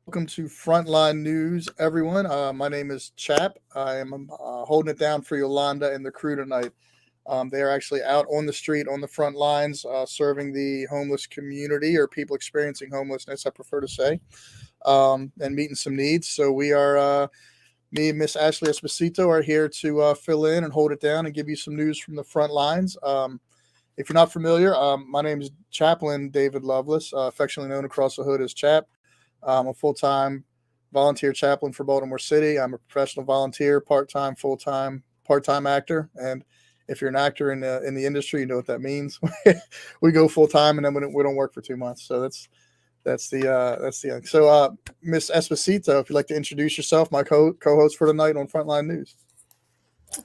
Welcome to Frontline News, everyone. My name is Chap. I am holding it down for Yolanda and the crew tonight. They are actually out on the street, on the front lines, serving the homeless community or people experiencing homelessness, I prefer to say, and meeting some needs. So me and Miss Ashley Esposito are here to fill in and hold it down and give you some news from the front lines. If you're not familiar, my name is Chaplain David Lovelace, affectionately known across the hood as Chap. I'm a full time volunteer chaplain for Baltimore City. I'm a professional volunteer, part time, full time, part time actor. And if you're an actor in the industry, you know what that means. We go full time, and then we don't work for 2 months. So that's the so Miss Esposito, if you'd like to introduce yourself, my co-host for tonight on Frontline News.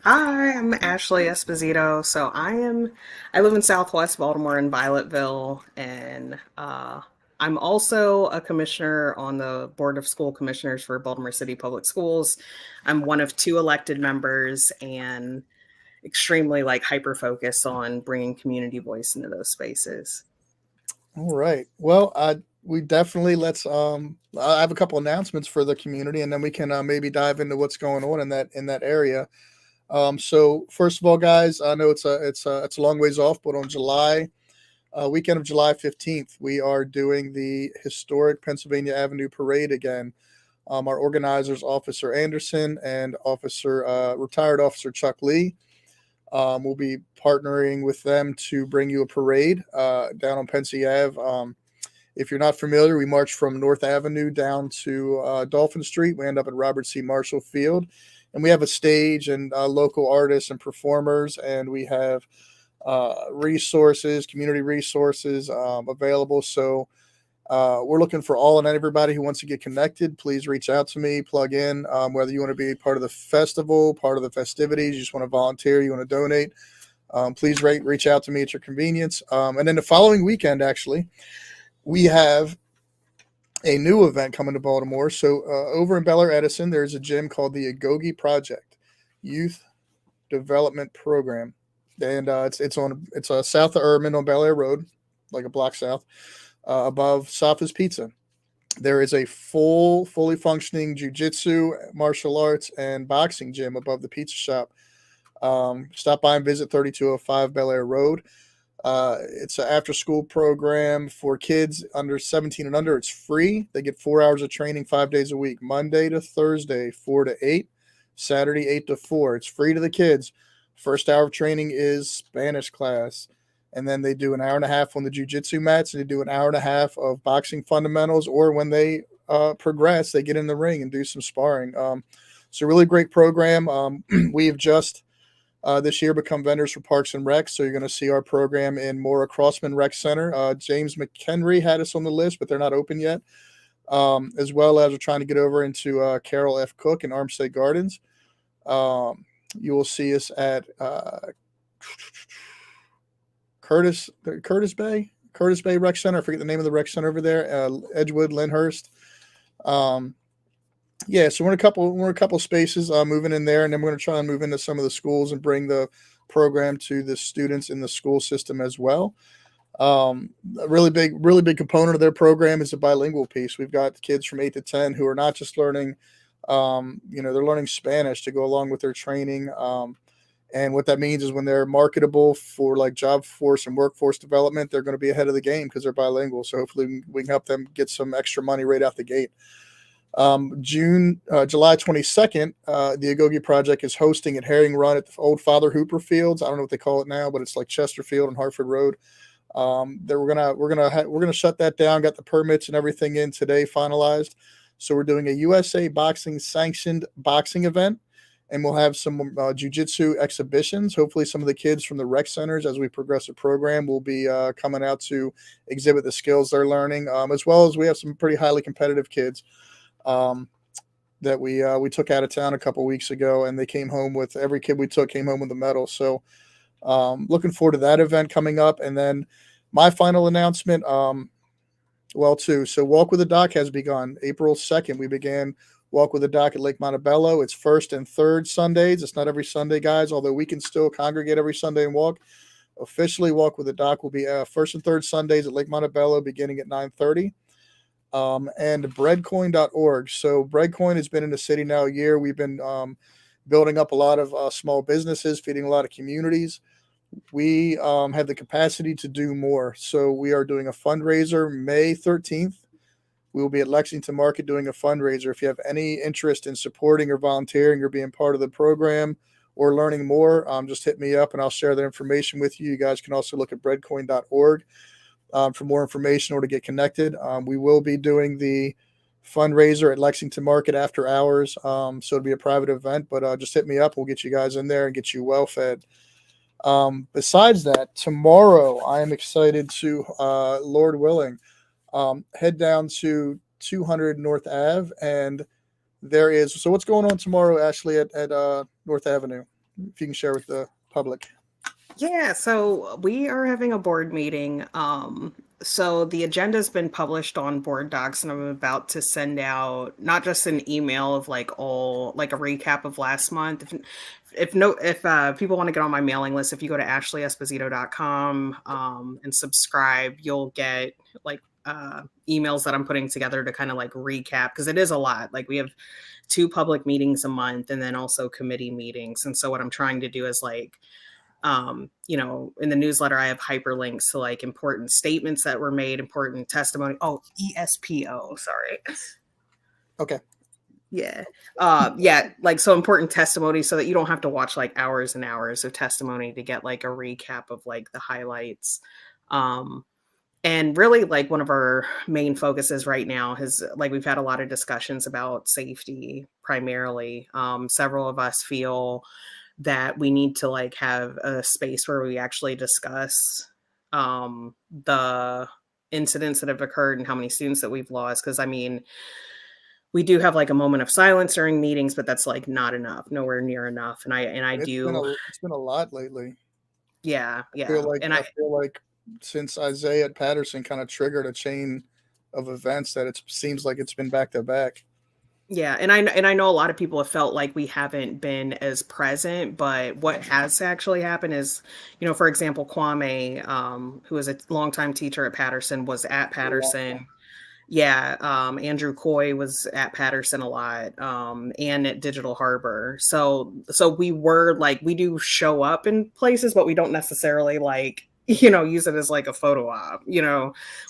Hi, I'm Ashley Esposito. I live in Southwest Baltimore in Violetville, and I'm also a commissioner on the Board of School Commissioners for Baltimore City Public Schools. I'm one of two elected members and extremely hyper focused on bringing community voice into those spaces. All right. Well, we definitely let's. I have a couple announcements for the community, and then we can maybe dive into what's going on in that area. So first of all, guys, I know it's a long ways off, but on weekend of July 15th, we are doing the historic Pennsylvania Avenue Parade again. Our organizers, Officer Anderson and retired Officer Chuck Lee, will be partnering with them to bring you a parade down on Pensy Ave. If you're not familiar, we march from North Avenue down to Dolphin Street. We end up at Robert C. Marshall Field, and we have a stage and local artists and performers, and we have community resources available. So we're looking for all and everybody who wants to get connected. Please reach out to me, plug in, whether you want to be part of the festival, part of the festivities, you just want to volunteer, you want to donate. Please reach out to me at your convenience. And then the following weekend, actually, we have a new event coming to Baltimore. So over in Bel Air Edison, there's a gym called the Agogi Project Youth Development Program, and it's south of Urban on Bel Air Road, like a block south, above Safa's Pizza. There is a fully functioning jujitsu, martial arts, and boxing gym above the pizza shop. Stop by and visit 3205 Bel Air Road. It's an after school program for kids under 17 and under. It's free. They get 4 hours of training 5 days a week, Monday to Thursday, 4 to 8, Saturday, 8 to 4. It's free to the kids. First hour of training is Spanish class. And then they do an hour and a half on the jujitsu mats, and they do an hour and a half of boxing fundamentals. Or when they progress, they get in the ring and do some sparring. It's a really great program. We have just this year become vendors for Parks and Rec. So you're going to see our program in Mora Crossman Rec Center. James McHenry had us on the list, but they're not open yet. As well as we're trying to get over into Carol F. Cook and Armstead Gardens. You will see us at Curtis Bay Rec Center. I forget the name of the rec center over there. Edgewood, Lyndhurst. Yeah, so we're a couple spaces moving in there, and then we're going to try and move into some of the schools and bring the program to the students in the school system as well. A really big component of their program is the bilingual piece. We've got kids from 8 to 10 who are not just learning, they're learning Spanish to go along with their training. And what that means is when they're marketable for like job force and workforce development, they're going to be ahead of the game because they're bilingual. So hopefully we can help them get some extra money right out the gate. July 22nd, the Agogi Project is hosting at Herring Run at the old Father Hooper Fields. I don't know what they call it now, but it's like Chesterfield and Hartford Road. We're gonna shut that down. Got the permits and everything in today, finalized. So we're doing a USA Boxing sanctioned boxing event, and we'll have some jiu-jitsu exhibitions. Hopefully, some of the kids from the rec centers, as we progress the program, will be coming out to exhibit the skills they're learning, as well as we have some pretty highly competitive kids that we took out of town a couple weeks ago, and they came home with every kid we took came home with a medal. So looking forward to that event coming up. And then my final announcement, so Walk with the Doc has begun. April 2nd, we began Walk with the Doc at Lake Montebello. It's first and third Sundays. It's not every Sunday, guys, although we can still congregate every Sunday and walk. Officially, Walk with the Doc will be first and third Sundays at Lake Montebello beginning at 9:30. and breadcoin.org. So Breadcoin has been in the city now a year. We've been building up a lot of small businesses, feeding a lot of communities. We have the capacity to do more. So we are doing a fundraiser May 13th. We will be at Lexington Market doing a fundraiser. If you have any interest in supporting or volunteering or being part of the program or learning more, just hit me up and I'll share that information with you. You guys can also look at breadcoin.org for more information or to get connected. We will be doing the fundraiser at Lexington Market after hours. So it'll be a private event, but just hit me up. We'll get you guys in there and get you well fed. Besides that, tomorrow I am excited to, Lord willing, head down to 200 North Ave, and there is. So what's going on tomorrow, Ashley, at North Avenue? If you can share with the public. Yeah, so we are having a board meeting. So the agenda's been published on board docs, and I'm about to send out not just an email of like a recap of last month. If people want to get on my mailing list, if you go to ashleyesposito.com and subscribe, you'll get like emails that I'm putting together to kind of like recap, because it is a lot. Like we have 2 public meetings a month and then also committee meetings. And so what I'm trying to do is like in the newsletter, I have hyperlinks to like important statements that were made, important testimony. Oh, ESPO, sorry. Okay. Yeah. Like so important testimony so that you don't have to watch like hours and hours of testimony to get like a recap of like the highlights. And really like one of our main focuses right now has like we've had a lot of discussions about safety primarily. Several of us feel that we need to like have a space where we actually discuss the incidents that have occurred and how many students that we've lost. Because I mean, we do have like a moment of silence during meetings, but that's like not enough, nowhere near enough. And It's been a lot lately. Yeah. I feel like since Isaiah at Patterson kind of triggered a chain of events that it seems like it's been back to back. Yeah, and I know a lot of people have felt like we haven't been as present, but what has actually happened is, for example, Kwame, who is a longtime teacher at Patterson, was at Patterson. Yeah, Andrew Coy was at Patterson a lot, and at Digital Harbor. So we were like, we do show up in places, but we don't necessarily like use it as like a photo op,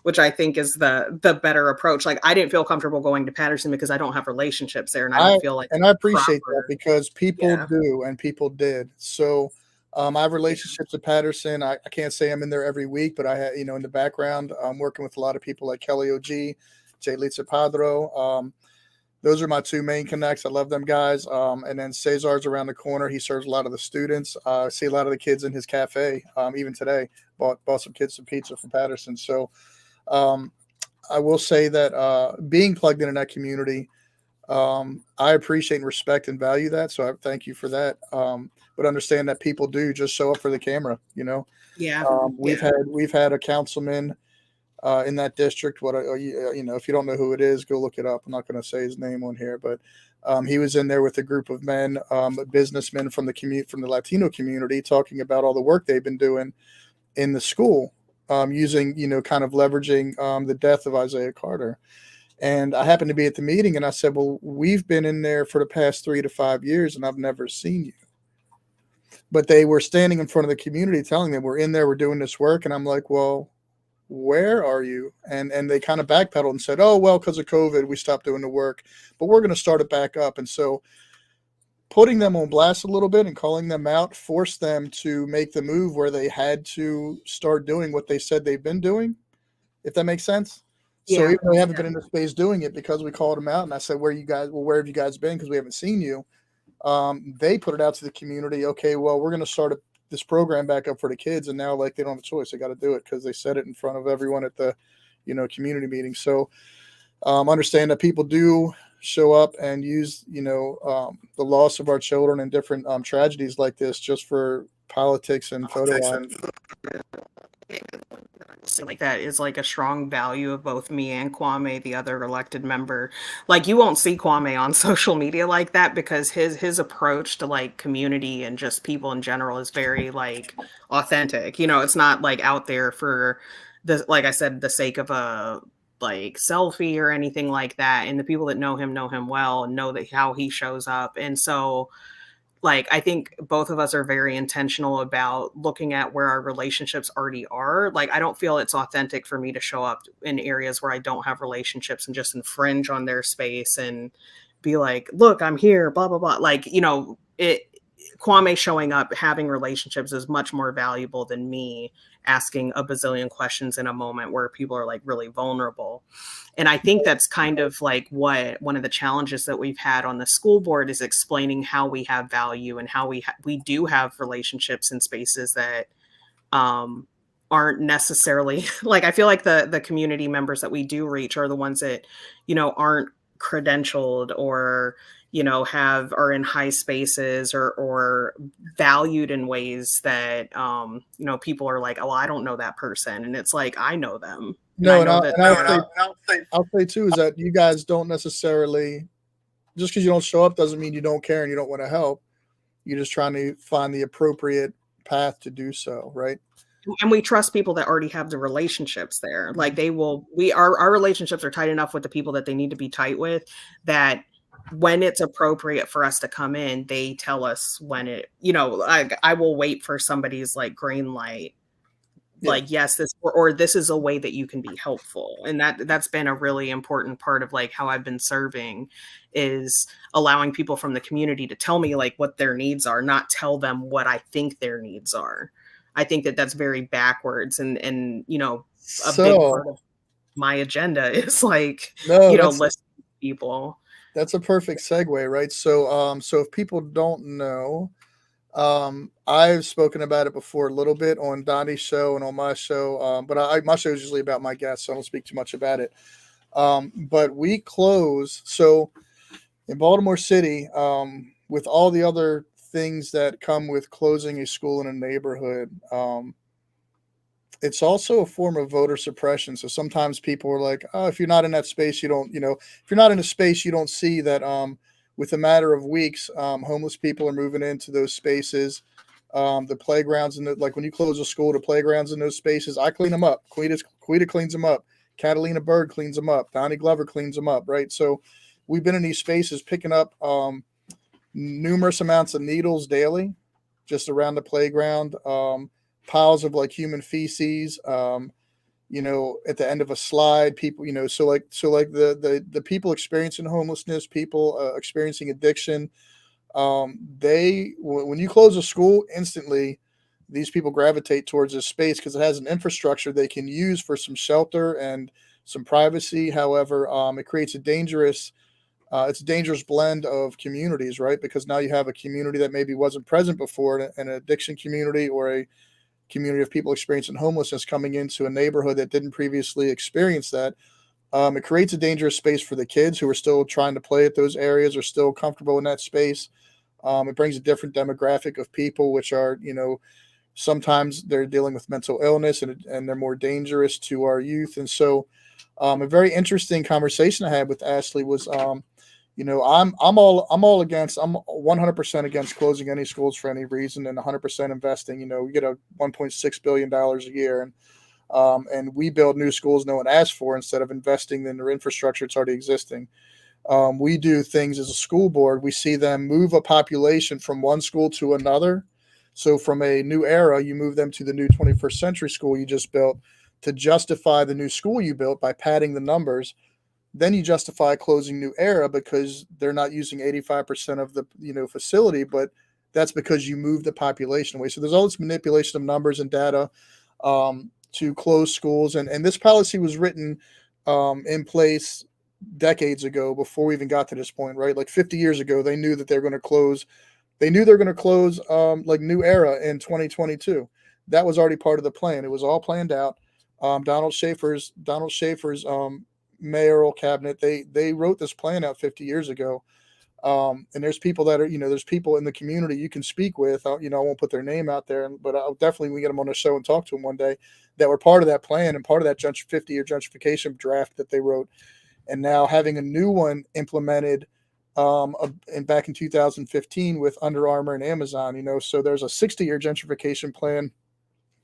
which I think is the better approach. Like I didn't feel comfortable going to Patterson because I don't have relationships there, and I don't feel like I appreciate that because people Yeah. do and people did. So I have relationships at Patterson. I can't say I'm in there every week, but I have, in the background, I'm working with a lot of people like Kelly OG, Jay Litza Padro. Those are my 2 main connects. I love them guys. And then Cesar's around the corner. He serves a lot of the students. I see a lot of the kids in his cafe. Even today, bought some kids some pizza from Patterson. So I will say that being plugged in that community, I appreciate and respect and value that. So I thank you for that. But understand that people do just show up for the camera. Yeah. We've had a councilman in that district. If you don't know who it is, go look it up. I'm not going to say his name on here, but he was in there with a group of men, businessmen from the Latino community, talking about all the work they've been doing in the school, using kind of leveraging the death of Isaiah Carter. And I happened to be at the meeting, and I said, "Well, we've been in there for the past 3 to 5 years, and I've never seen you." But they were standing in front of the community, telling them, "We're in there, we're doing this work," and I'm like, "Well, where are you?" And they kind of backpedaled and said, "Oh, well, because of COVID, we stopped doing the work, but we're going to start it back up." And so putting them on blast a little bit and calling them out forced them to make the move where they had to start doing what they said they've been doing, if that makes sense. So even though they haven't been in the space doing it, because we called them out and I said, where have you guys been? Because we haven't seen you. They put it out to the community. Okay, well, we're going to start this program back up for the kids. And now like they don't have a choice. They got to do it because they said it in front of everyone at the, community meeting. So understand that people do show up and use, the loss of our children and different tragedies like this just for politics and photo ops. Like that is like a strong value of both me and Kwame, the other elected member. Like you won't see Kwame on social media like that because his approach to like community and just people in general is very like authentic. It's not like out there for the, like I said, the sake of a like selfie or anything like that. And the people that know him well and know that how he shows up. And so like I think both of us are very intentional about looking at where our relationships already are. Like I don't feel it's authentic for me to show up in areas where I don't have relationships and just infringe on their space and be like, look, I'm here, blah blah blah. Like, you know, it Kwame showing up, having relationships is much more valuable than me asking a bazillion questions in a moment where people are like really vulnerable. And I think that's kind of like what one of the challenges that we've had on the school board is explaining how we have value and how we do have relationships in spaces that aren't necessarily like I feel like the community members that we do reach are the ones that, you know, aren't credentialed or, you know, are in high spaces or valued in ways that you know, people are like, oh, I don't know that person. And it's like, I know them. No, and That I'll say too is that you guys don't necessarily, just because you don't show up doesn't mean you don't care and you don't want to help. You're just trying to find the appropriate path to do so, right? and we trust people that already have the relationships there. Like our relationships are tight enough with the people that they need to be tight with, that when it's appropriate for us to come in, they tell us when it, you know, I will wait for somebody's like green light. Like, yes, or this is a way that you can be helpful. And that's been a really important part of like how I've been serving, is allowing people from the community to tell me like what their needs are, not tell them what I think their needs are. I think that that's very backwards. And, you know, a big part of my agenda is like, you know, listening to people. That's a perfect segue, right? So, so if people don't know, I've spoken about it before a little bit on Donnie's show and on my show, but my show is usually about my guests, so I don't speak too much about it. But we close, so in Baltimore City, with all the other things that come with closing a school in a neighborhood, it's also a form of voter suppression. So sometimes people are like, oh, if you're not in that space, you don't, you know, if you're not in a space, you don't see that with a matter of weeks, homeless people are moving into those spaces. The playgrounds and like when you close a school, the playgrounds in those spaces, I clean them up. Quita cleans them up. Catalina Bird cleans them up. Donnie Glover cleans them up. Right. So we've been in these spaces picking up numerous amounts of needles daily, just around the playground. Piles of like human feces, you know, at the end of a slide, people, you know, so like the people experiencing homelessness, people experiencing addiction, when you close a school, instantly these people gravitate towards this space because it has an infrastructure they can use for some shelter and some privacy. However, it creates it's a dangerous blend of communities, right? Because now you have a community that maybe wasn't present before, an addiction community or a community of people experiencing homelessness coming into a neighborhood that didn't previously experience that. It creates a dangerous space for the kids who are still trying to play at those areas or still comfortable in that space. It brings a different demographic of people, which are, you know, sometimes they're dealing with mental illness and they're more dangerous to our youth. And so a very interesting conversation I had with Ashley was, you know, I'm 100% against closing any schools for any reason and 100% investing. You know, we get a $1.6 billion a year and we build new schools no one asked for instead of investing in their infrastructure that's already existing. We do things as a school board. We see them move a population from one school to another. So from a new era, you move them to the new 21st century school you just built to justify the new school you built by padding the numbers. Then you justify closing new era because they're not using 85% of the, you know, facility, but that's because you move the population away. So there's all this manipulation of numbers and data to close schools. And this policy was written in place decades ago before we even got to this point, right? Like 50 years ago, they knew that they're going to close. They knew they're going to close like new era in 2022. That was already part of the plan. It was all planned out. Donald Schaefer's mayoral cabinet, they wrote this plan out 50 years ago. And there's people that are, you know, there's people in the community you can speak with. You know, I won't put their name out there, but I'll definitely get them on the show and talk to them one day that were part of that plan and part of that 50-year gentrification draft that they wrote. And now having a new one implemented and back in 2015 with Under Armour and Amazon, you know, so there's a 60-year gentrification plan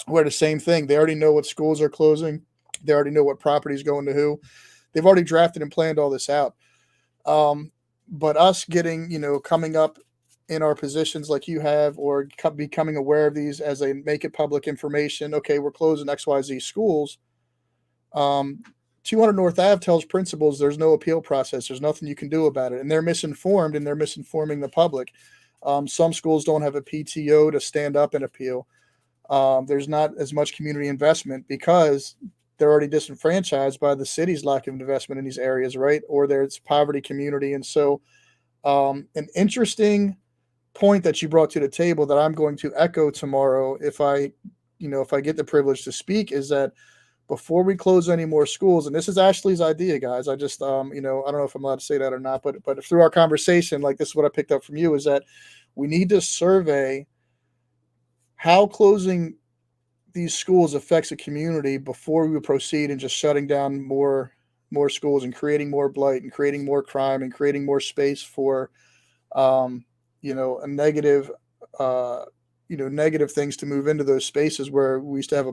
where the same thing, they already know what schools are closing. They already know what properties going to who. they've already drafted and planned all this out. But us getting, coming up in our positions like you have, or becoming aware of these as they make it public information. Okay, we're closing XYZ schools. 200 North Ave tells principals there's no appeal process. There's nothing you can do about it. And they're misinformed, and they're misinforming the public. Some schools don't have a PTO to stand up and appeal. There's not as much community investment because they're already disenfranchised by the city's lack of investment in these areas, right? Or there's poverty community. And so an interesting point that you brought to the table that I'm going to echo tomorrow if I get the privilege to speak is that before we close any more schools, and this is Ashley's idea, guys. I just I don't know if I'm allowed to say that or not, but through our conversation, like this is what I picked up from you, is that we need to survey how closing these schools affects the community before we proceed and just shutting down more schools and creating more blight and creating more crime and creating more space for a negative negative things to move into those spaces where we used to have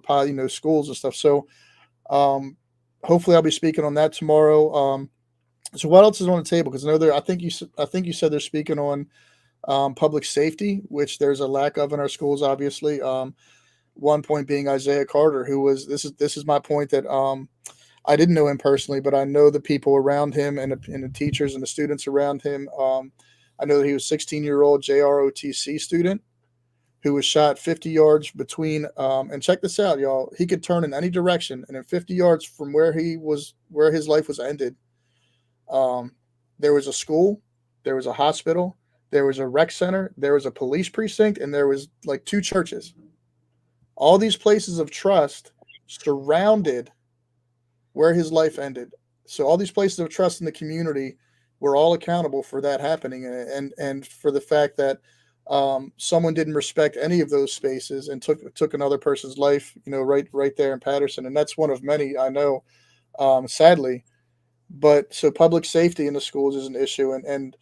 schools and stuff. So hopefully I'll be speaking on that tomorrow. So what else is on the table? Because I know I think you said they're speaking on public safety, which there's a lack of in our schools, obviously. One point being Isaiah Carter, who was this is my point that I didn't know him personally, but I know the people around him and the teachers and the students around him. I know that he was a 16-year-old JROTC student who was shot 50 yards between, and check this out, y'all. He could turn in any direction, and in 50 yards from where his life was ended, there was a school, there was a hospital, there was a rec center, there was a police precinct, and there was like 2 churches. All these places of trust surrounded where his life ended. So all these places of trust in the community were all accountable for that happening, and for the fact that someone didn't respect any of those spaces and took another person's life, right there in Patterson. And that's one of many I know, sadly. But so public safety in the schools is an issue. And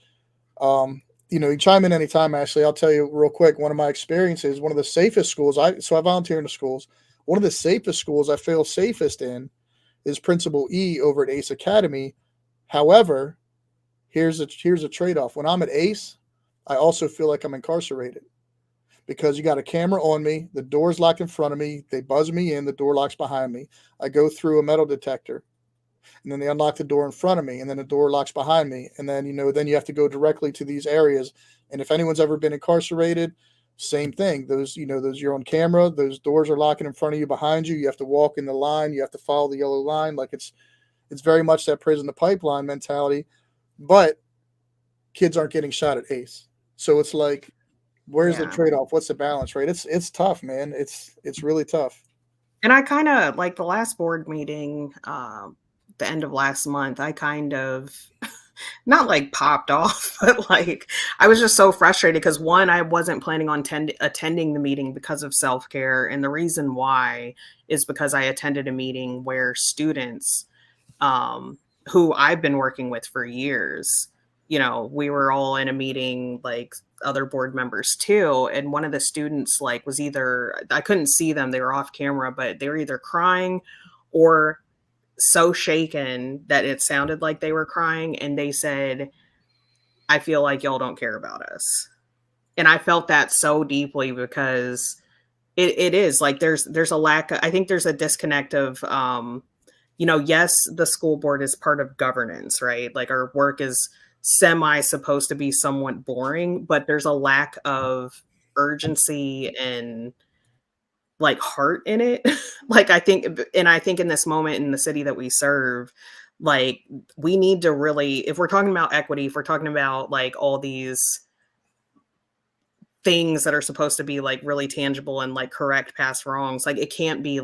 you chime in anytime, Ashley. I'll tell you real quick. One of my experiences, one of the safest schools, I volunteer in the schools. One of the safest schools I feel safest in is Principal E over at Ace Academy. However, here's a trade-off. When I'm at Ace, I also feel like I'm incarcerated because you got a camera on me. The door's locked in front of me. They buzz me in. The door locks behind me. I go through a metal detector, and then they unlock the door in front of me, and then the door locks behind me. And then, then you have to go directly to these areas. And if anyone's ever been incarcerated, same thing. Those you're on camera. Those doors are locking in front of you, behind you. You have to walk in the line. You have to follow the yellow line. Like it's very much that prison to pipeline mentality. But kids aren't getting shot at Ace. So it's like, where's the trade-off? What's the balance, right? It's tough, man. It's really tough. And I kind of like the last board meeting, the end of last month, I kind of not like popped off, but like I was just so frustrated because one, I wasn't planning on attending the meeting because of self-care. And the reason why is because I attended a meeting where students who I've been working with for years, we were all in a meeting, like other board members too. And one of the students was either, I couldn't see them, they were off camera, but they were either crying or so shaken that it sounded like they were crying. And they said, I feel like y'all don't care about us. And I felt that so deeply because it is like, there's a lack, I think there's a disconnect of, yes, the school board is part of governance, right? Like our work is supposed to be somewhat boring, but there's a lack of urgency and heart in it. I think in this moment in the city that we serve, we need to really, if we're talking about equity, if we're talking about all these things that are supposed to be really tangible and correct past wrongs, it can't be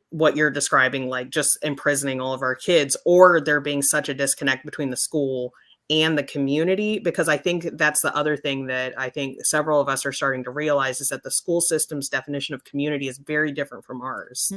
what you're describing, just imprisoning all of our kids, or there being such a disconnect between the school and the community. Because I think that's the other thing that I think several of us are starting to realize is that the school system's definition of community is very different from ours.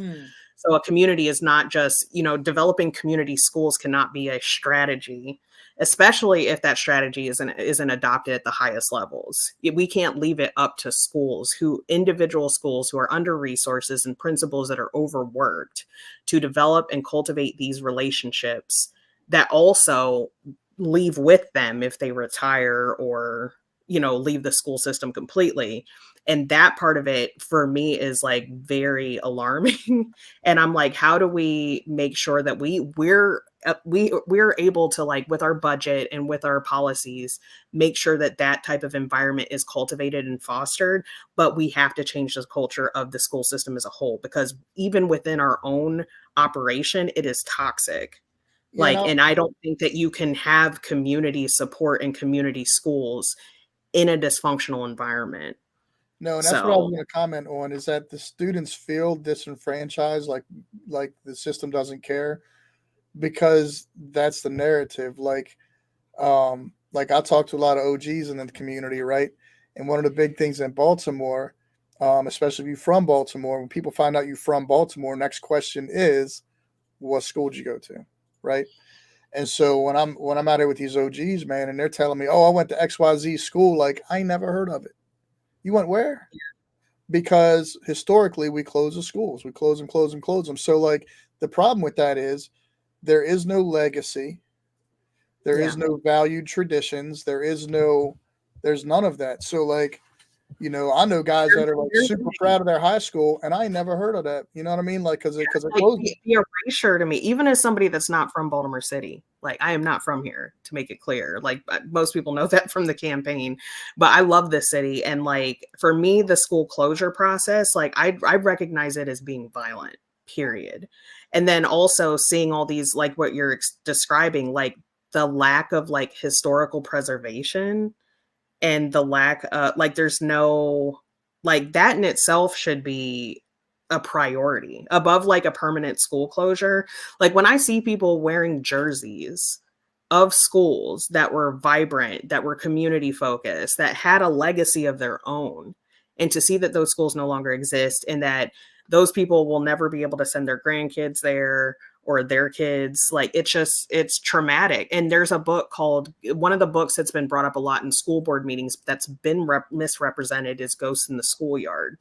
So a community is not just, developing community schools cannot be a strategy. especially if that strategy isn't adopted at the highest levels. We can't leave it up to schools, individual schools who are under resources and principals that are overworked, to develop and cultivate these relationships that also leave with them if they retire or, leave the school system completely. And that part of it for me is like very alarming. And I'm like, how do we make sure that we're able to, like, with our budget and with our policies, make sure that that type of environment is cultivated and fostered? But we have to change the culture of the school system as a whole, because even within our own operation, it is toxic. Yeah, Like, no, and I don't think that you can have community support and community schools in a dysfunctional environment. no, and that's what I was So going to comment on, is that the students feel disenfranchised, like the system doesn't care, because that's the narrative. Like I talk to a lot of OGs in the community, right? And one of the big things in Baltimore, especially if you're from Baltimore, when people find out you're from Baltimore, next question is, what school did you go to, right? And so when I'm out here with these OGs, man, and they're telling me, oh, I went to XYZ school, like I ain't never heard of it. You went where? Because historically we close the schools, we close them, close them, close them. So like the problem with that is there is no legacy, there yeah. is no valued traditions, there's none of that. So like, I know guys that are like super proud of their high school, and I never heard of that. You know what I mean? Like, because it Like closed. the erasure to me, even as somebody that's not from Baltimore City, like I am not from here, to make it clear. Like most people know that from the campaign, but I love this city. And like for me, the school closure process, like I recognize it as being violent, period. And then also seeing all these, like what you're describing, like the lack of like historical preservation, and the lack of, like, there's no, like, that in itself should be a priority above like a permanent school closure. Like when I see people wearing jerseys of schools that were vibrant, that were community focused, that had a legacy of their own, and to see that those schools no longer exist and that those people will never be able to send their grandkids there or their kids, like it's traumatic. And there's a book called, one of the books that's been brought up a lot in school board meetings that's been misrepresented, is Ghosts in the Schoolyard.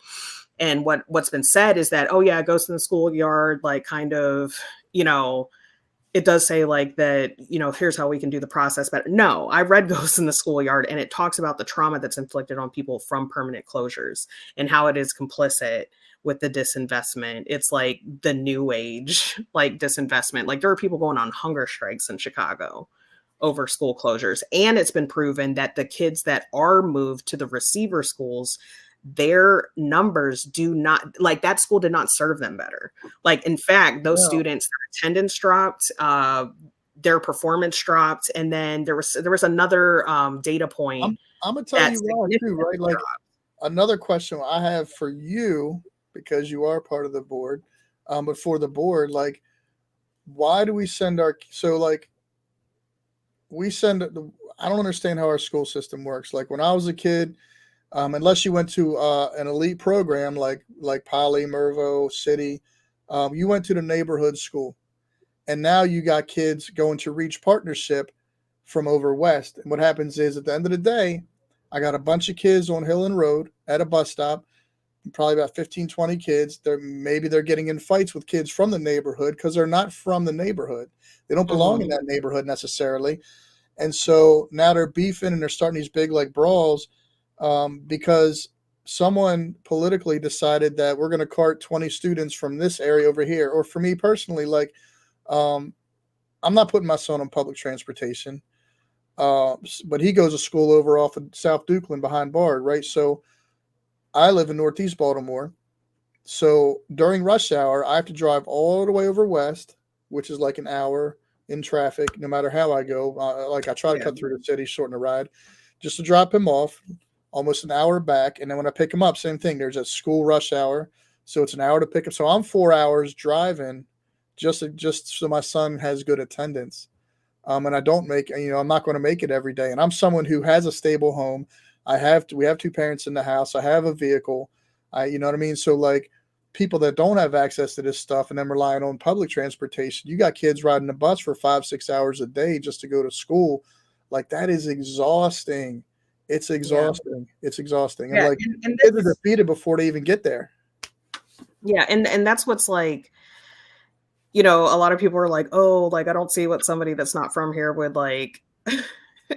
And what's been said is that, oh yeah, Ghosts in the Schoolyard, like kind of, it does say like that, here's how we can do the process better. No, I read Ghosts in the Schoolyard, and it talks about the trauma that's inflicted on people from permanent closures and how it is complicit with the disinvestment. It's like the new age, like disinvestment. Like there are people going on hunger strikes in Chicago over school closures. And it's been proven that the kids that are moved to the receiver schools, their numbers do not, like that school did not serve them better. Like in fact, those Yeah. students, their attendance dropped, their performance dropped, and then there was another data point I'm gonna tell that you why too, right? Like dropped. another question I have for you, because you are part of the board, but for the board, like, why do we send our so like we send I don't understand how our school system works. Like when I was a kid, unless you went to an elite program like Poly, Mervo, City, you went to the neighborhood school, and now you got kids going to Reach Partnership from over west. And what happens is at the end of the day, I got a bunch of kids on Hill and Road at a bus stop, probably about 15, 20 kids. They're getting in fights with kids from the neighborhood because they're not from the neighborhood. They don't belong in Mhm. that neighborhood necessarily. And so now they're beefing and they're starting these big like brawls, because someone politically decided that we're going to cart 20 students from this area over here. Or for me personally, like, um, I'm not putting my son on public transportation, but he goes to school over off of South Dukeland behind Bard, right? So I live in Northeast Baltimore. So during rush hour, I have to drive all the way over west, which is like an hour in traffic, no matter how I go. Like I try to Yeah. cut through the city, shorten the ride, just to drop him off, almost an hour back. And then when I pick him up, same thing. There's a school rush hour. So it's an hour to pick up. So I'm 4 hours driving just so my son has good attendance. And I don't make, I'm not going to make it every day. And I'm someone who has a stable home. We have two parents in the house. I have a vehicle. You know what I mean? So like, people that don't have access to this stuff and then relying on public transportation. You got kids riding the bus for 5-6 hours a day just to go to school. Like, that is exhausting. It's exhausting. Yeah. It's exhausting. And like, and kids are defeated before they even get there. Yeah. And that's what's like, you know, a lot of people are like, oh, like, I don't see what somebody that's not from here would like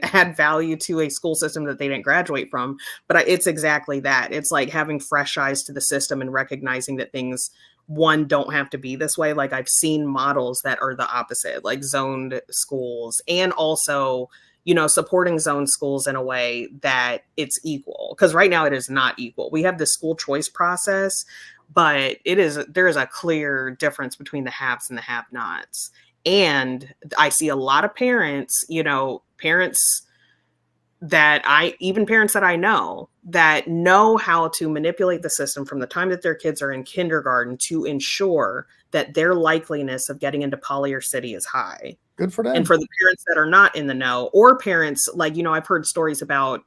add value to a school system that they didn't graduate from. But it's exactly that. It's like having fresh eyes to the system and recognizing that things, one, don't have to be this way. Like, I've seen models that are the opposite, like zoned schools, and also, you know, supporting zone schools in a way that it's equal. Because right now it is not equal. We have the school choice process, but there is a clear difference between the haves and the have-nots. And I see a lot of parents, you know, parents that I know how to manipulate the system from the time that their kids are in kindergarten to ensure that their likeliness of getting into poly or city is high. Good for them. And for the parents that are not in the know, or parents, like, you know, I've heard stories about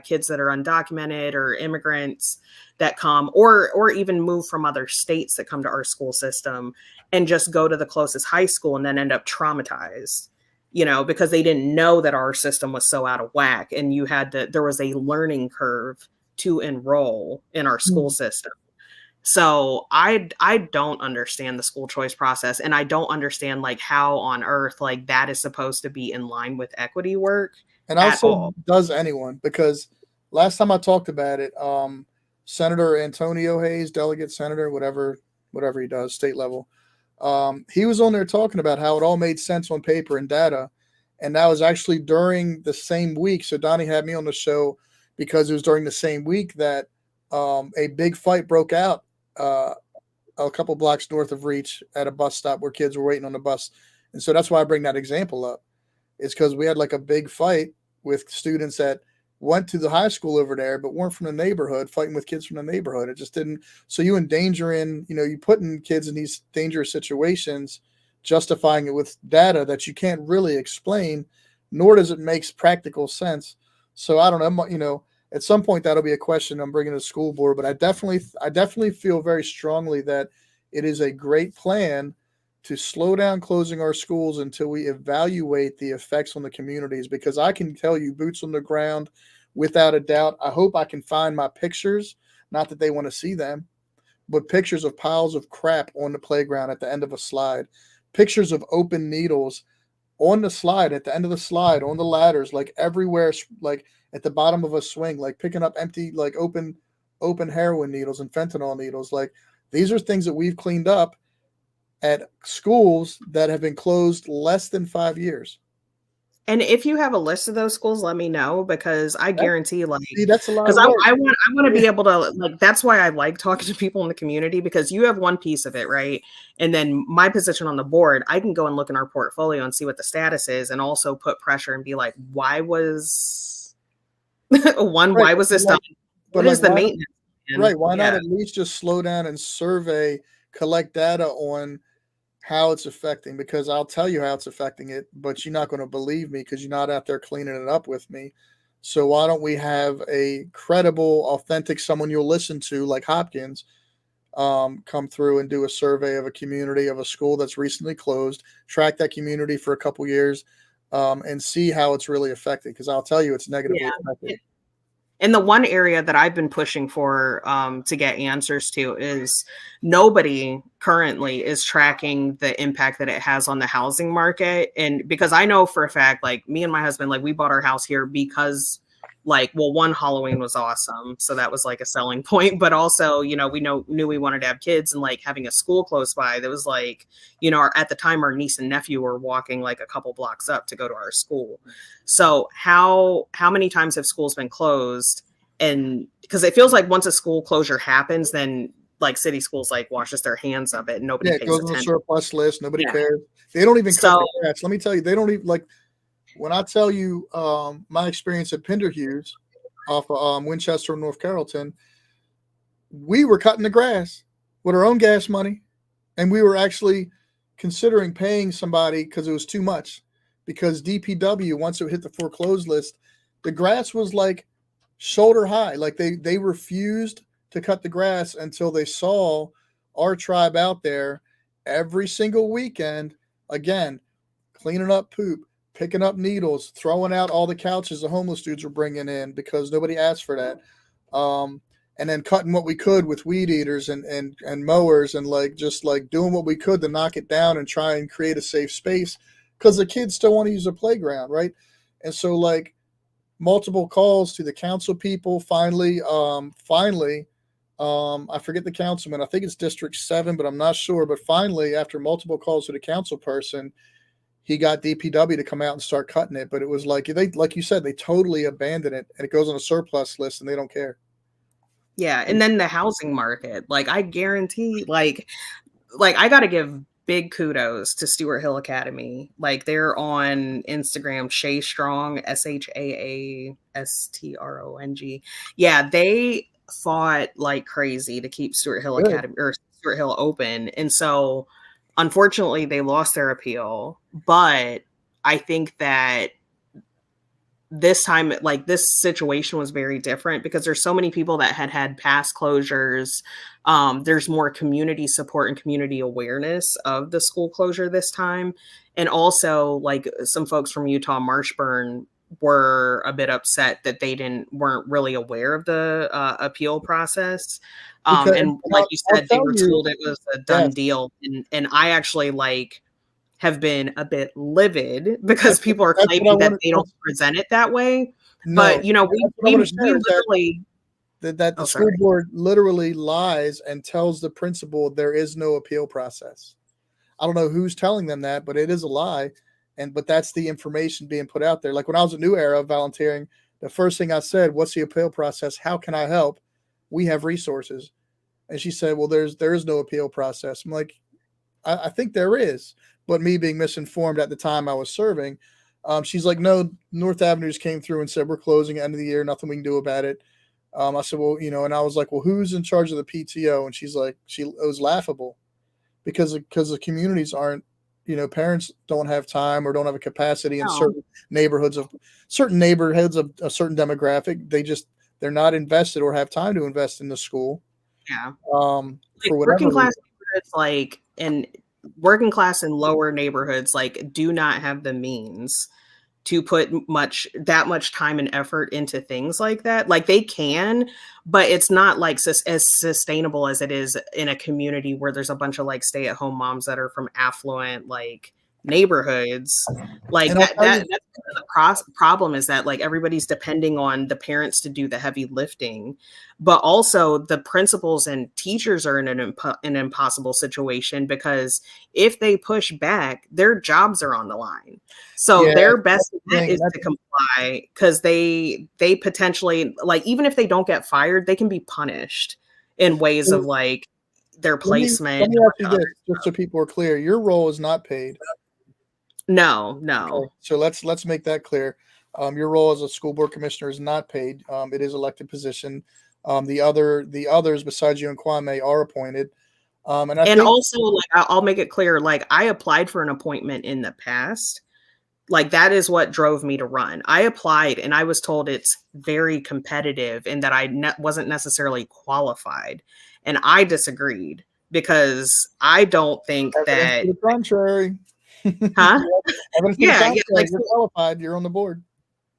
kids that are undocumented or immigrants that come, or even move from other states that come to our school system and just go to the closest high school and then end up traumatized, you know, because they didn't know that our system was so out of whack. And there was a learning curve to enroll in our school system. So I don't understand the school choice process, and I don't understand like how on earth like that is supposed to be in line with equity work. And also, does anyone? Because last time I talked about it, Senator Antonio Hayes, delegate senator, whatever he does, state level, he was on there talking about how it all made sense on paper and data, and that was actually during the same week. So Donnie had me on the show because it was during the same week that a big fight broke out a couple blocks north of Reach at a bus stop where kids were waiting on the bus. And so that's why I bring that example up. It's because we had like a big fight with students that went to the high school over there, but weren't from the neighborhood, fighting with kids from the neighborhood. It just didn't. So you you putting kids in these dangerous situations, justifying it with data that you can't really explain, nor does it make practical sense. So I don't know, you know, at some point that'll be a question I'm bringing to the school board, but I definitely feel very strongly that it is a great plan to slow down closing our schools until we evaluate the effects on the communities, because I can tell you, boots on the ground, without a doubt. I hope I can find my pictures, not that they want to see them, but pictures of piles of crap on the playground at the end of a slide, pictures of open needles on the slide, at the end of the slide, on the ladders, like everywhere, like at the bottom of a swing, like picking up empty, like open heroin needles and fentanyl needles. Like, these are things that we've cleaned up at schools that have been closed less than 5 years. And if you have a list of those schools, let me know, because I guarantee, like, that's a lot. Because I want to be able to, like, that's why I like talking to people in the community, because you have one piece of it, right? And then my position on the board, I can go and look in our portfolio and see what the status is, and also put pressure and be like, why was why was this done? What is the maintenance? Right. Why not at least just slow down and survey, collect data on how it's affecting? Because I'll tell you how it's affecting it, but you're not going to believe me because you're not out there cleaning it up with me. So why don't we have a credible, authentic, someone you'll listen to, like Hopkins, come through and do a survey of a community, of a school that's recently closed, track that community for a couple years, and see how it's really affected. Because I'll tell you, it's negatively affected. And the one area that I've been pushing for to get answers to is nobody currently is tracking the impact that it has on the housing market. And because I know for a fact, like, me and my husband, like, we bought our house here because, like, well, one, Halloween was awesome, so that was like a selling point, but also, you know, we knew we wanted to have kids, and like having a school close by that was like, you know, at the time our niece and nephew were walking like a couple blocks up to go to our school. So how many times have schools been closed? And because it feels like once a school closure happens, then like city schools like washes their hands of it and nobody pays attention. It goes on the surplus list. Nobody cares. They don't even cut the grass. Let me tell you, they don't even, like, when I tell you my experience at Pinder Hughes off of Winchester, North Carrollton, we were cutting the grass with our own gas money, and we were actually considering paying somebody because it was too much. Because DPW, once it hit the foreclosed list, the grass was like shoulder high. Like they refused to cut the grass until they saw our tribe out there every single weekend, again, cleaning up poop, picking up needles, throwing out all the couches the homeless dudes were bringing in because nobody asked for that. And then cutting what we could with weed eaters and mowers, and like just like doing what we could to knock it down and try and create a safe space because the kids still want to use the playground, right? And so like multiple calls to the council people. Finally, I forget the councilman. I think it's District 7, but I'm not sure. But finally, after multiple calls to the council person, he got DPW to come out and start cutting it. But it was like like you said, they totally abandoned it, and it goes on a surplus list, and they don't care. Yeah, and then the housing market, like I guarantee, like I got to give big kudos to Stewart Hill Academy. Like they're on Instagram, Shay Strong, SHAASTRONG. Yeah, they fought like crazy to keep Stewart Hill Academy or Stewart Hill open, and so unfortunately they lost their appeal. But I think that this time, like this situation was very different because there's so many people that had past closures. There's more community support and community awareness of the school closure this time. And also like some folks from Utah Marshburn were a bit upset that they weren't really aware of the appeal process. And like you said, they were told it was a done deal. And I actually have been a bit livid because people are claiming that they don't present it that way. No, but we literally that the school board literally lies and tells the principal there is no appeal process. I don't know who's telling them that, but it is a lie. But that's the information being put out there. Like when I was at New Era volunteering, the first thing I said, "What's the appeal process? How can I help? We have resources." And she said, "Well, there is no appeal process." I'm like, I think there is. But me being misinformed at the time I was serving, she's like, "No, North Avenues came through and said, we're closing at the end of the year. Nothing we can do about it." I said, "Well, and I was like, well, who's in charge of the PTO?" And she's like, it was laughable because the communities aren't, parents don't have time or don't have a capacity in certain neighborhoods of a certain demographic. They're not invested or have time to invest in the school. Yeah. For working class neighborhoods, and working class in lower neighborhoods do not have the means to put that much time and effort into things like that. Like they can, but it's not as sustainable as it is in a community where there's a bunch of stay-at-home moms that are from affluent neighborhoods. That's the problem is that everybody's depending on the parents to do the heavy lifting, but also the principals and teachers are in an impossible situation because if they push back, their jobs are on the line. So their best bet is to comply because they potentially even if they don't get fired, they can be punished in ways of their placement. Let me ask you this, just so people are clear: your role is not paid. No. Okay. So let's make that clear. Your role as a school board commissioner is not paid. It is elected position. The others besides you and Kwame are appointed. Also, I'll make it clear, I applied for an appointment in the past. That is what drove me to run. I applied and I was told it's very competitive and that I wasn't necessarily qualified. And I disagreed because I don't think that. To the contrary. Huh? You're qualified. You're on the board.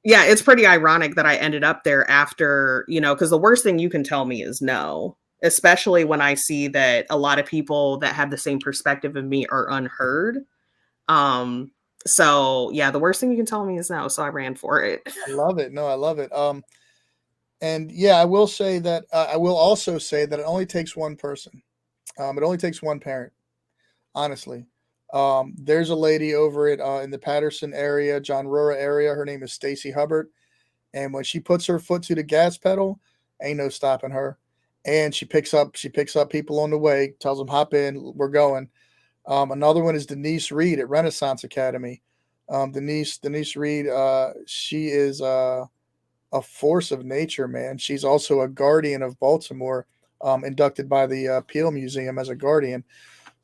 Yeah, it's pretty ironic that I ended up there after, because the worst thing you can tell me is no, especially when I see that a lot of people that have the same perspective of me are unheard. So yeah, the worst thing you can tell me is no. So I ran for it. I love it. No, I love it. And yeah, I will say that I will also say that it only takes one person. It only takes one parent, honestly. There's a lady over it in the Patterson area, John Rura area. Her name is Stacy Hubbard. And when she puts her foot to the gas pedal, ain't no stopping her. And she picks up people on the way, tells them, hop in, we're going. Another one is Denise Reed at Renaissance Academy. Denise Reed, she is a force of nature, man. She's also a guardian of Baltimore, inducted by the Peel Museum as a guardian.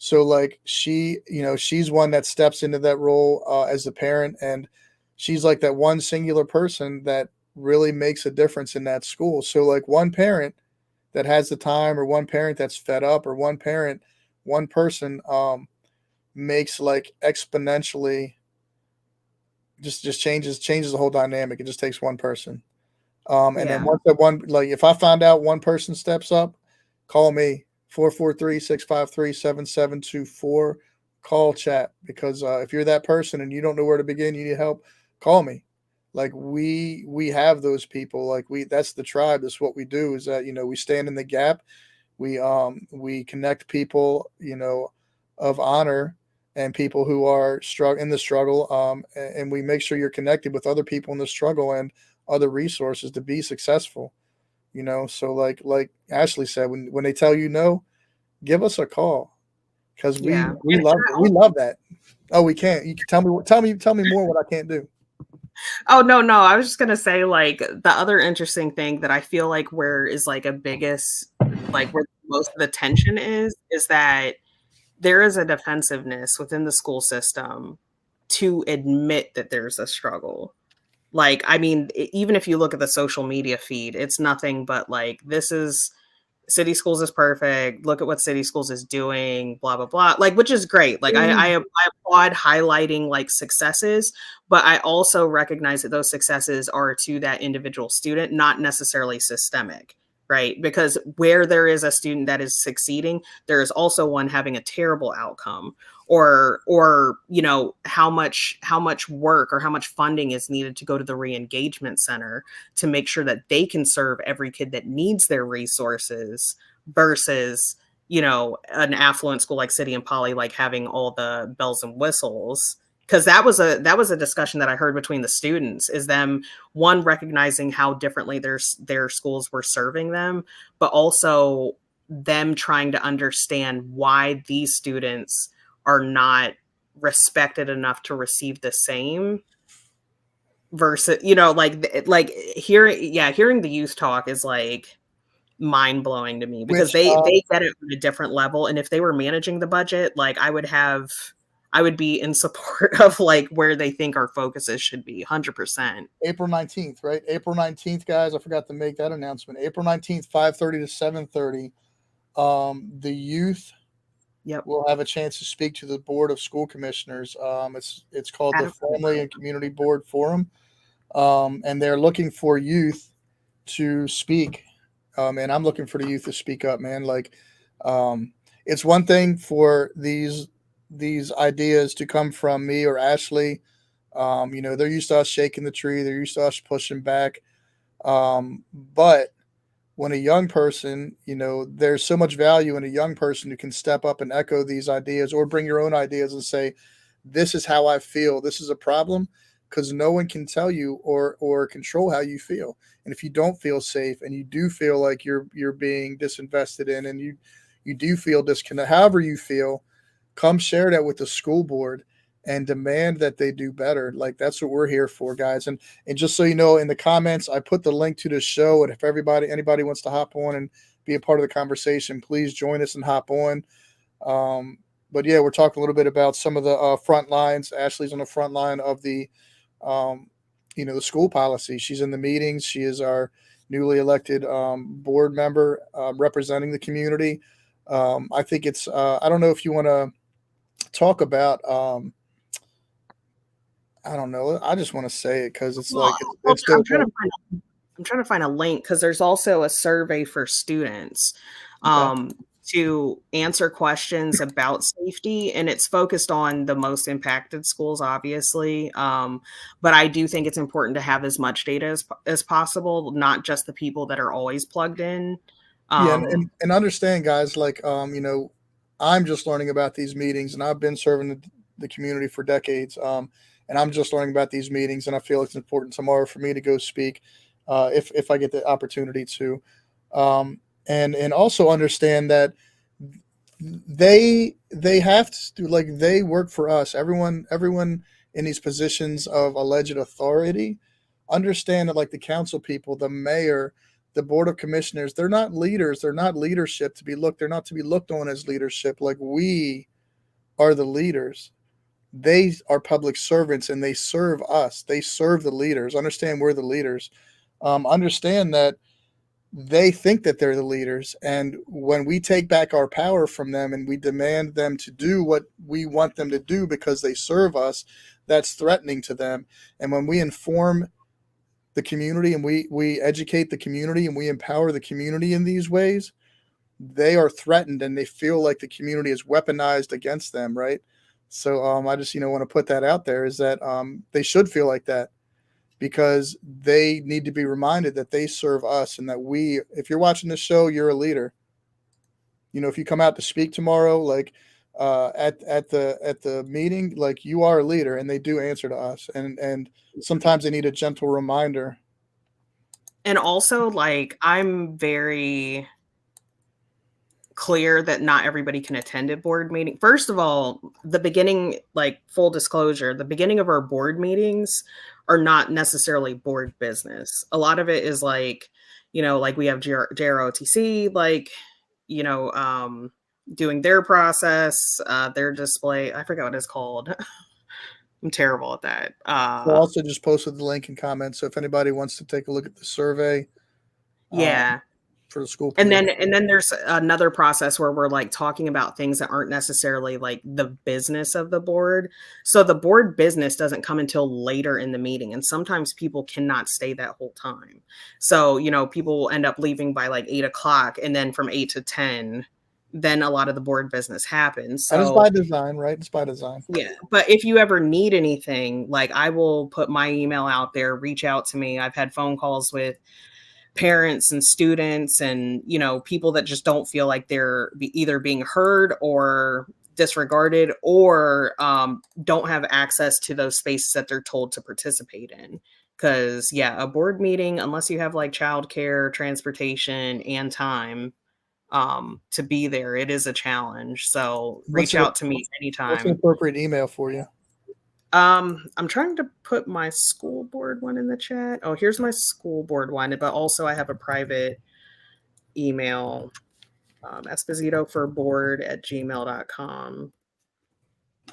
So she's one that steps into that role as a parent, and she's like that one singular person that really makes a difference in that school. So one parent that has the time, or one parent that's fed up, or one person makes like exponentially just changes the whole dynamic. It just takes one person. And then Yeah. once that one, like if I find out one person steps up, call me 443-653-7724. Call Chap, because if you're that person and you don't know where to begin, you need help, call me. Like we have those people. Like that's the tribe. That's what we do. Is that we stand in the gap. We connect people of honor, and people who are in the struggle, and we make sure you're connected with other people in the struggle and other resources to be successful. So like Ashley said, when they tell you no, give us a call, because we Yeah. we And love I we love that. Oh, we can't. You can tell me more what I can't do. Oh, no, no. I was just gonna say, like, the other interesting thing that I feel like where is like a biggest, like where most of the tension is that there is a defensiveness within the school system to admit that there's a struggle. Like, I mean, even if you look at the social media feed, it's nothing but like, this is city schools is perfect. Look at what city schools is doing, blah, blah, blah. Like, which is great. Like, I applaud highlighting like successes, but I also recognize that those successes are to that individual student, not necessarily systemic, right? Because where there is a student that is succeeding, there is also one having a terrible outcome, or how much work or how much funding is needed to go to the re-engagement center to make sure that they can serve every kid that needs their resources versus an affluent school like City and Poly, like having all the bells and whistles. Because that was a discussion that I heard between the students, is them, one, recognizing how differently their schools were serving them, but also them trying to understand why these students are not respected enough to receive the same, versus like hearing the youth talk is like mind blowing to me, because Which they get it on a different level. And if they were managing the budget, like I would be in support of like where they think our focuses should be 100%. April 19th, right? April 19th, guys. I forgot to make that announcement. April 19th, 5:30 to 7:30. The youth Yep. will have a chance to speak to the Board of School Commissioners. It's called the Family and Community Board Forum, and they're looking for youth to speak. And I'm looking for the youth to speak up, man. Like, it's one thing for these ideas to come from me or Ashley. They're used to us shaking the tree. They're used to us pushing back. But when a young person, there's so much value in a young person who can step up and echo these ideas, or bring your own ideas and say, this is how I feel. This is a problem, because no one can tell you or control how you feel. And if you don't feel safe, and you do feel like you're being disinvested in, and you do feel disconnected, however you feel, come share that with the school board and demand that they do better. Like, that's what we're here for, guys. And just so you know, in the comments, I put the link to the show. And if anybody wants to hop on and be a part of the conversation, please join us and hop on. But yeah, we're talking a little bit about some of the front lines. Ashley's on the front line of the the school policy. She's in the meetings. She is our newly elected board member, representing the community. I think it's I don't know if you want to talk about I don't know. I just want to say it because it's Well, like well, it's dope. I'm trying to find a link, because there's also a survey for students, Okay. um, to answer questions about safety, and it's focused on the most impacted schools, obviously. But I do think it's important to have as much data as possible, not just the people that are always plugged in. Yeah, Um, and understand, guys. Like, I'm just learning about these meetings, and I've been serving the community for decades. And I'm just learning about these meetings, and I feel it's important tomorrow for me to go speak, if I get the opportunity to, and also understand that they have to, like, they work for us. Everyone in these positions of alleged authority, understand that, like, the council people, the mayor, the board of commissioners, they're not leaders. They're not leadership to be looked. They're not to be looked on as leadership. Like, we are the leaders. They are public servants, and they serve us. They serve the leaders. Understand we're the leaders. Understand that they think that they're the leaders. And when we take back our power from them and we demand them to do what we want them to do because they serve us, that's threatening to them. And when we inform the community and we educate the community and we empower the community in these ways, they are threatened and they feel like the community is weaponized against them, right? So I just want to put that out there, is that they should feel like that, because they need to be reminded that they serve us and that we, if you're watching this show, you're a leader. If you come out to speak tomorrow, like at the meeting, like, you are a leader, and they do answer to us, and sometimes they need a gentle reminder. And also, like, I'm very clear that not everybody can attend a board meeting. First of all, the beginning, like, full disclosure, the beginning of our board meetings are not necessarily board business. A lot of it is like, like we have JROTC, like, doing their process, their display. I forgot what it's called. I'm terrible at that. We'll also just posted the link in comments, so if anybody wants to take a look at the survey, yeah. for the school And committee. then there's another process where we're like talking about things that aren't necessarily like the business of the board. So the board business doesn't come until later in the meeting. And sometimes people cannot stay that whole time. So, people will end up leaving by like 8 o'clock, and then from 8 to 10, then a lot of the board business happens. That is So by design, right? It's by design. yeah, but if you ever need anything, like, I will put my email out there, reach out to me. I've had phone calls with parents and students and people that just don't feel like they're either being heard or disregarded, or don't have access to those spaces that they're told to participate in. Because a board meeting, unless you have like childcare, transportation, and time to be there, it is a challenge. So What's reach an out to me what's an anytime. appropriate email for you? I'm trying to put my school board one in the chat. Oh, here's my school board one, but also I have a private email, espositoforboard@gmail.com.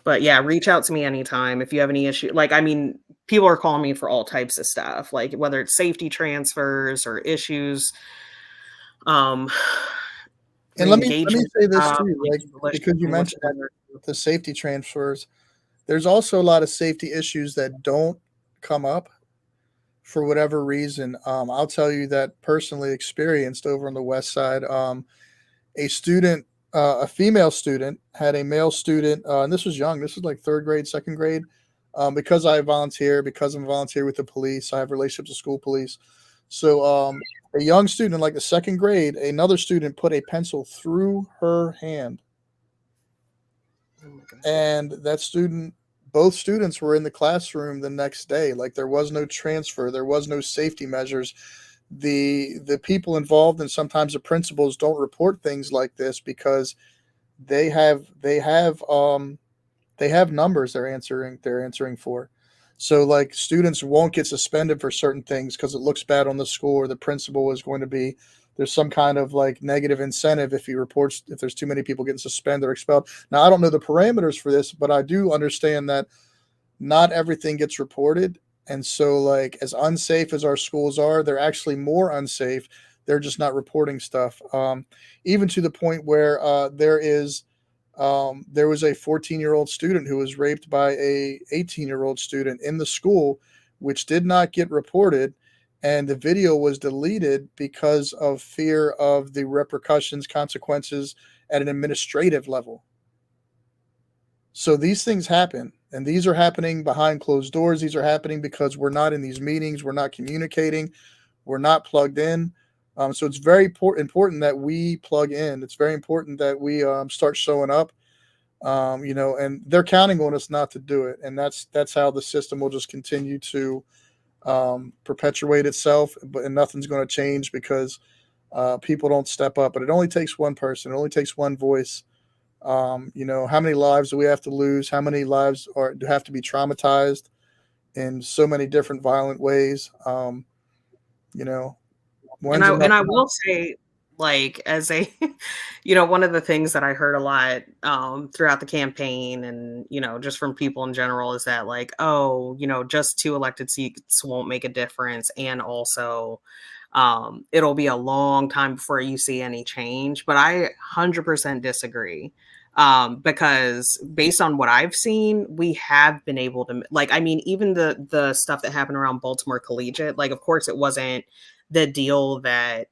But yeah, reach out to me anytime if you have any issue. Like, I mean, people are calling me for all types of stuff, like whether it's safety transfers or issues, um, And let me re-engagement, say this too, like, because you which mentioned that, the safety transfers, there's also a lot of safety issues that don't come up for whatever reason. I'll tell you that personally experienced over on the west side. A student, a female student, had a male student, and this was young. This was like third grade, second grade. Because I volunteer, because I'm a volunteer with the police, I have relationships with school police. So a young student in like the second grade, another student put a pencil through her hand, oh my God. and that student, both students were in the classroom the next day. Like, there was no transfer, there was no safety measures. The people involved, and sometimes the principals, don't report things like this because they have numbers they're answering for. So, like, students won't get suspended for certain things because it looks bad on the school, or the principal is going to be, there's some kind of like negative incentive if he reports, if there's too many people getting suspended or expelled. Now, I don't know the parameters for this, but I do understand that not everything gets reported. And so, like, as unsafe as our schools are, they're actually more unsafe. They're just not reporting stuff. Even to the point where there was a 14-year-old student who was raped by a 18-year-old student in the school, which did not get reported, and the video was deleted because of fear of the repercussions, consequences at an administrative level. So these things happen, and these are happening behind closed doors. These are happening because we're not in these meetings, we're not communicating, we're not plugged in. So it's very important that we plug in. It's very important that we start showing up. And they're counting on us not to do it, and that's how the system will just continue to perpetuate itself. And nothing's going to change because people don't step up. But it only takes one person. It only takes one voice. How many lives do we have to lose? How many lives do have to be traumatized in so many different violent ways? And When's I enough? and I will say, like, as a one of the things that I heard a lot throughout the campaign, and just from people in general, is that, like, oh, just 2 elected seats won't make a difference, and also it'll be a long time before you see any change. But I 100% disagree. Because based on what I've seen, we have been able to, like, I mean, even the stuff that happened around Baltimore Collegiate, like, of course, the deal that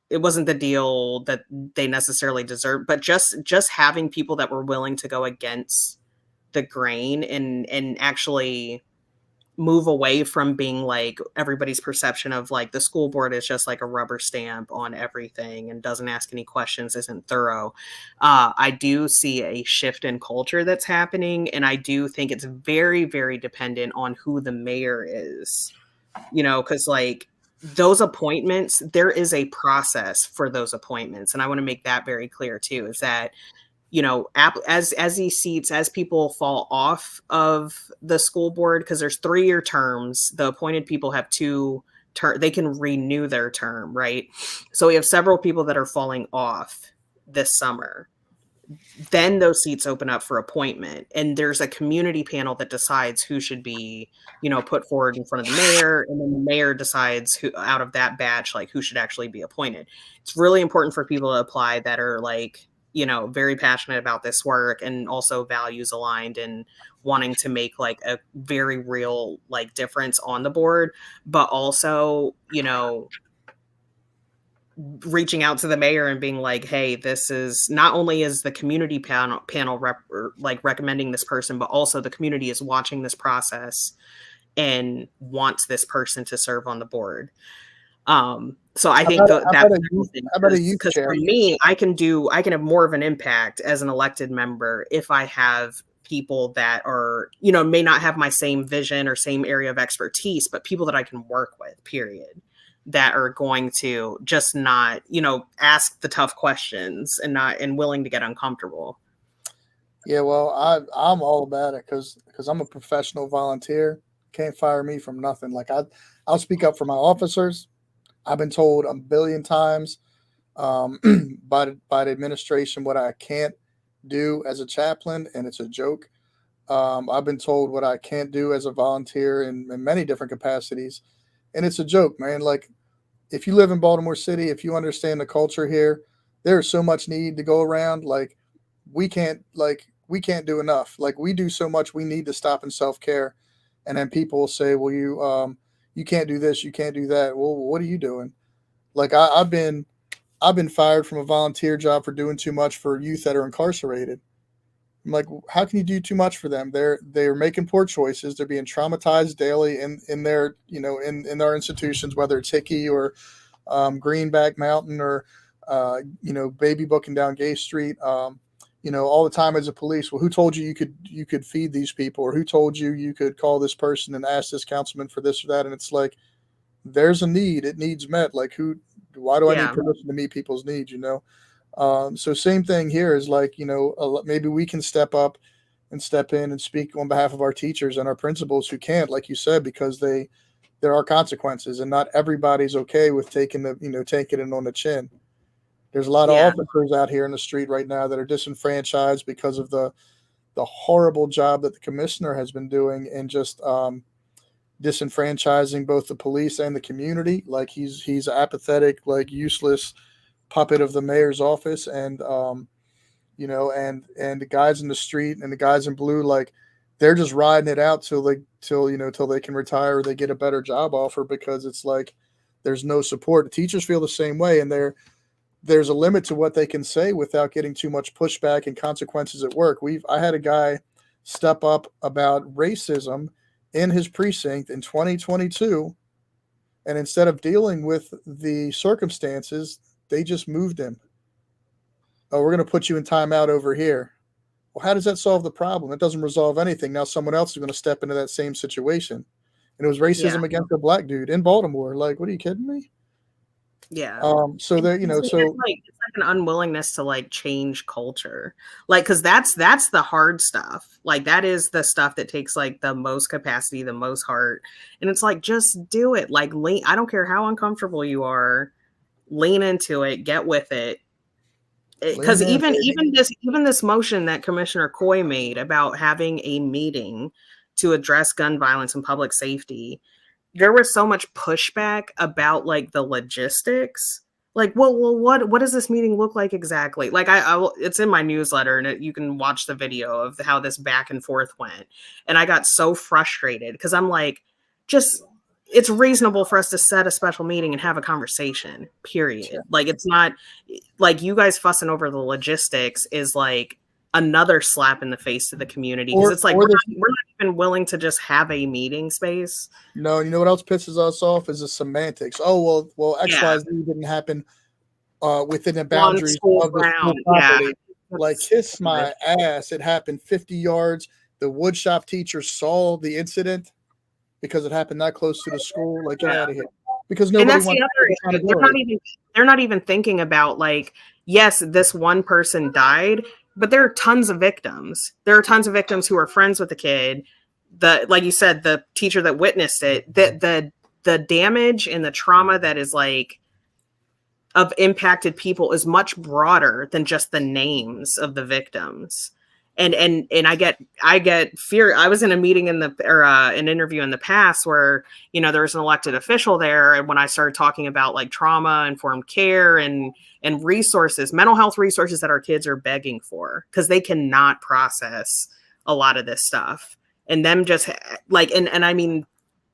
it wasn't the deal that they necessarily deserved, but just having people that were willing to go against the grain and actually move away from being like everybody's perception of like the school board is just like a rubber stamp on everything and doesn't ask any questions, isn't thorough. I do see a shift in culture that's happening, and I do think it's very, very dependent on who the mayor is, because like those appointments, there is a process for those appointments, and I want to make that very clear too, is that as these seats, as people fall off of the school board, because there's 3-year terms, the appointed people have they can renew their term, right? So we have several people that are falling off this summer. Then those seats open up for appointment, and there's a community panel that decides who should be, put forward in front of the mayor, and then the mayor decides who out of that batch, like who should actually be appointed. It's really important for people to apply that are like, very passionate about this work and also values aligned and wanting to make like a very real like difference on the board, but also, reaching out to the mayor and being like, hey, this is not only is the community panel like recommending this person, but also the community is watching this process and wants this person to serve on the board. So I think because for me, I can have more of an impact as an elected member if I have people that are, may not have my same vision or same area of expertise, but people that I can work with, period, that are going to just not, ask the tough questions and willing to get uncomfortable. Yeah, well, I'm all about it because I'm a professional volunteer. Can't fire me from nothing. Like I'll speak up for my officers. I've been told a billion times by the administration what I can't do as a chaplain, and it's a joke. I've been told what I can't do as a volunteer in many different capacities, and it's a joke, man. Like if you live in Baltimore City, if you understand the culture here, there's so much need to go around. Like we can't do enough. Like we do so much, we need to stop in self-care, and then people will say, well, you can't do this, you can't do that. Well, what are you doing? Like I've been fired from a volunteer job for doing too much for youth that are incarcerated. I'm like, how can you do too much for them? They're making poor choices. They're being traumatized daily in their in our institutions, whether it's Hickey or Greenback Mountain or Baby Booking down Gay Street. All the time as a police. Well, who told you you could feed these people, or who told you could call this person and ask this councilman for this or that? And it's like, there's a need. It needs met. Like why do I need permission to meet people's needs? So same thing here is like, maybe we can step up and step in and speak on behalf of our teachers and our principals who can't, like you said, because there are consequences and not everybody's okay with taking it on the chin. There's a lot of officers out here in the street right now that are disenfranchised because of the horrible job that the commissioner has been doing and just disenfranchising both the police and the community. Like he's apathetic, like useless puppet of the mayor's office, and and the guys in the street and the guys in blue, like they're just riding it out till they can retire or they get a better job offer, because it's like there's no support. The teachers feel the same way, and there's a limit to what they can say without getting too much pushback and consequences at work. I had a guy step up about racism in his precinct in 2022, and instead of dealing with the circumstances, they just moved him. Oh, we're going to put you in timeout over here. Well, how does that solve the problem? It doesn't resolve anything. Now someone else is going to step into that same situation. And it was racism against a black dude in Baltimore. Like, what are you kidding me? Yeah. So there, it's like an unwillingness to like change culture, like because that's the hard stuff. Like that is the stuff that takes like the most capacity, the most heart, and it's like just do it. Like I don't care how uncomfortable you are, lean into it, get with it. Because even this motion that Commissioner Coy made about having a meeting to address gun violence and public safety, there was so much pushback about like the logistics. Like, what does this meeting look like exactly? Like, it's in my newsletter, and you can watch the video of how this back and forth went. And I got so frustrated because I'm like, just it's reasonable for us to set a special meeting and have a conversation. Period. Like, it's not like you guys fussing over the logistics is like another slap in the face to the community because it's like we're not even willing to just have a meeting space. No, you know what else pisses us off is the semantics. Oh well, XYZ didn't happen within the boundaries of the school property. Yeah. Like, kiss my ass! It happened 50 yards. The woodshop teacher saw the incident because it happened that close to the school. Like, get out of here. Because nobody wants to. They're not even thinking about, like, yes, this one person died, but there are tons of victims. There are tons of victims who are friends with the kid. Like you said, the teacher that witnessed it, the damage and the trauma that is like of impacted people is much broader than just the names of the victims. And I get fear. I was in a meeting an interview in the past where, you know, there was an elected official there. And when I started talking about like trauma informed care and resources, mental health resources that our kids are begging for, because they cannot process a lot of this stuff. And them just like, and I mean,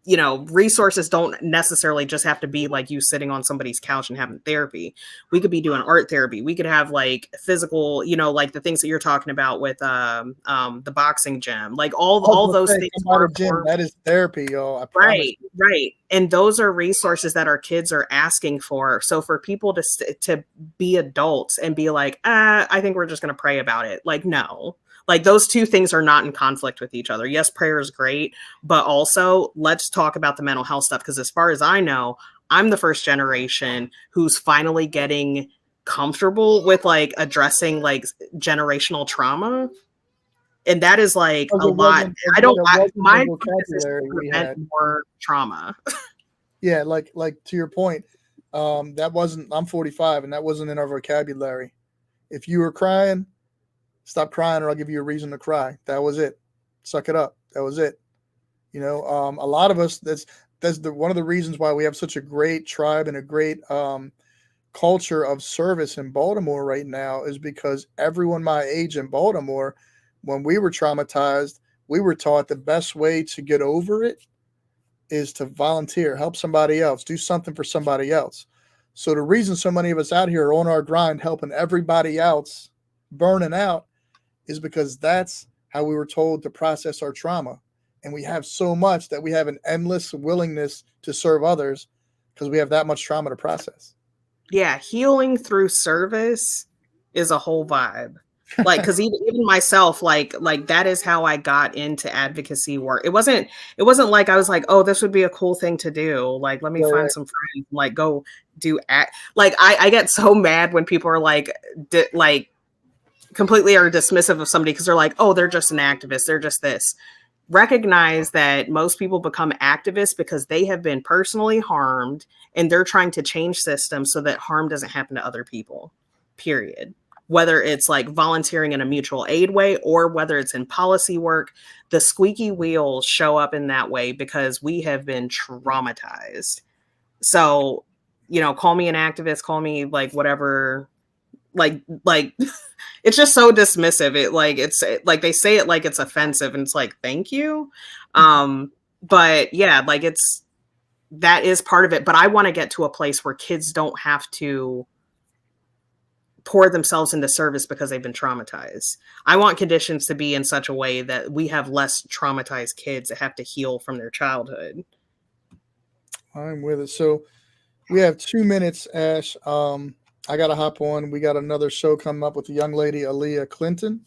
you know, resources don't necessarily just have to be like you sitting on somebody's couch and having therapy. We could be doing art therapy. We could have like physical, you know, like the things that you're talking about with the boxing gym, like all those things. That is therapy, y'all. I promise. Right. And those are resources that our kids are asking for. So for people to be adults and be like, I think we're just going to pray about it. Like, no. Like, those two things are not in conflict with each other. Yes, prayer is great, but also let's talk about the mental health stuff. Because as far as I know, I'm the first generation who's finally getting comfortable with like addressing like generational trauma. And that is like a lot. My vocabulary we had more trauma. Yeah, like to your point, that wasn't. I'm 45, and that wasn't in our vocabulary. If you were crying, stop crying, or I'll give you a reason to cry. That was it. Suck it up. That was it. You know, a lot of us. That's one of the reasons why we have such a great tribe and a great culture of service in Baltimore right now is because everyone my age in Baltimore, when we were traumatized, we were taught the best way to get over it is to volunteer, help somebody else, do something for somebody else. So the reason so many of us out here are on our grind helping everybody else burning out is because that's how we were told to process our trauma. And we have so much that we have an endless willingness to serve others because we have that much trauma to process. Yeah, healing through service is a whole vibe. Like, because even myself, like that is how I got into advocacy work. It wasn't like I was like, oh, this would be a cool thing to do. Like, let me find some friends, like go do act. Like, I get so mad when people are like completely are dismissive of somebody because they're like, oh, they're just an activist. They're just this. Recognize that most people become activists because they have been personally harmed and they're trying to change systems so that harm doesn't happen to other people, period. Whether it's like volunteering in a mutual aid way or whether it's in policy work, the squeaky wheels show up in that way because we have been traumatized. So, you know, call me an activist, call me like whatever, like it's just so dismissive. It's like they say it like it's offensive and it's like, thank you. But yeah, like that is part of it. But I want to get to a place where kids don't have to pour themselves into service because they've been traumatized. I want conditions to be in such a way that we have less traumatized kids that have to heal from their childhood. I'm with it. So we have 2 minutes, Ash. I got to hop on. We got another show coming up with a young lady, Aaliyah Clinton.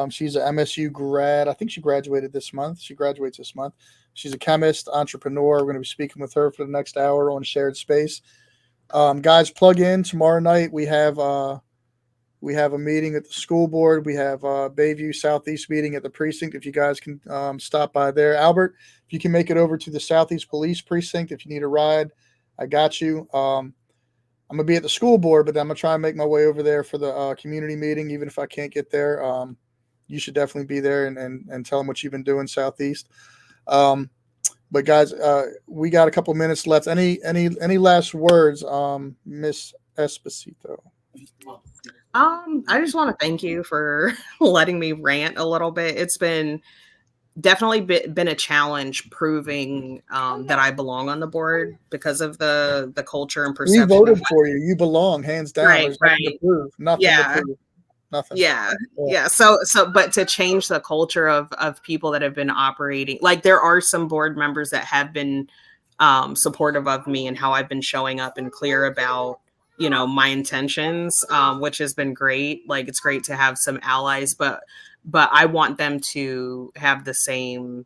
She's an MSU grad. I think she graduated this month. She graduates this month. She's a chemist, entrepreneur. We're going to be speaking with her for the next hour on Shared Space. Guys, plug in. Tomorrow night we have a meeting at the school board. We have Bayview Southeast meeting at the precinct. If you guys can stop by there. Albert, if you can make it over to the Southeast Police Precinct, if you need a ride, I got you. I'm going to be at the school board, but I'm going to try and make my way over there for the community meeting, even if I can't get there. You should definitely be there and tell them what you've been doing Southeast. But guys, we got a couple minutes left. Any last words, Miss Esposito? I just want to thank you for letting me rant a little bit. It's been definitely been a challenge proving that I belong on the board because of the culture and We perception of voted for you. You belong, hands down. right, There's nothing to right. prove. Nothing to Yeah. prove. Nothing. Yeah. Yeah. Yeah. So but to change the culture of people that have been operating, like there are some board members that have been supportive of me and how I've been showing up and clear about, you know, my intentions, which has been great. Like it's great to have some allies, but I want them to have the same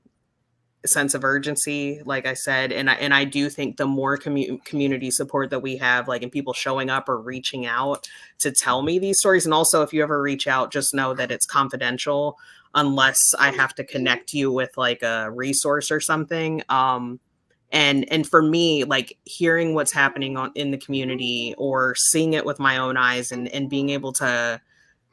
sense of urgency, like I said, and I do think the more community support that we have, like, and people showing up or reaching out to tell me these stories, and also if you ever reach out, just know that it's confidential unless I have to connect you with like a resource or something. And for me, like hearing what's happening in the community or seeing it with my own eyes and being able to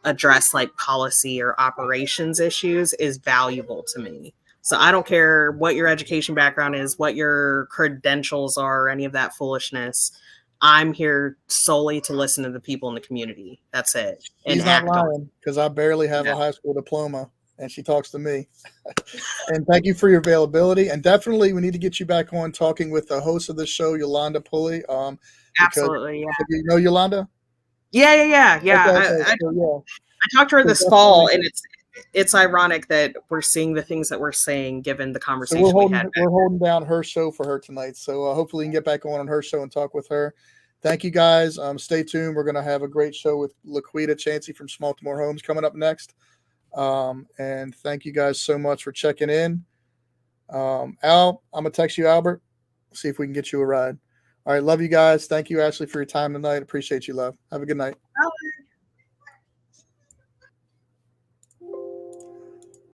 address like policy or operations issues is valuable to me. So I don't care what your education background is, what your credentials are, or any of that foolishness. I'm here solely to listen to the people in the community. That's it. And She's not act on it. lying because I barely have Yeah. a high school diploma, and she talks to me. And thank you for your availability. And definitely, we need to get you back on talking with the host of the show, Yolanda Pulley. Because Absolutely. Yeah. you know Yolanda. Yeah. Okay, so yeah. I talked to her So this fall, definitely, and it's ironic that we're seeing the things that we're saying given the so conversation we had. we're holding down her show for her tonight. So hopefully, you can get back on her show and talk with her. Thank you guys. Stay tuned. We're going to have a great show with Laquita Chansey from Smaltimore Homes coming up next. And thank you guys so much for checking in. Al, I'm gonna text you, Albert. See if we can get you a ride. All right, love you guys. Thank you, Ashley, for your time tonight. Appreciate you, love. Have a good night.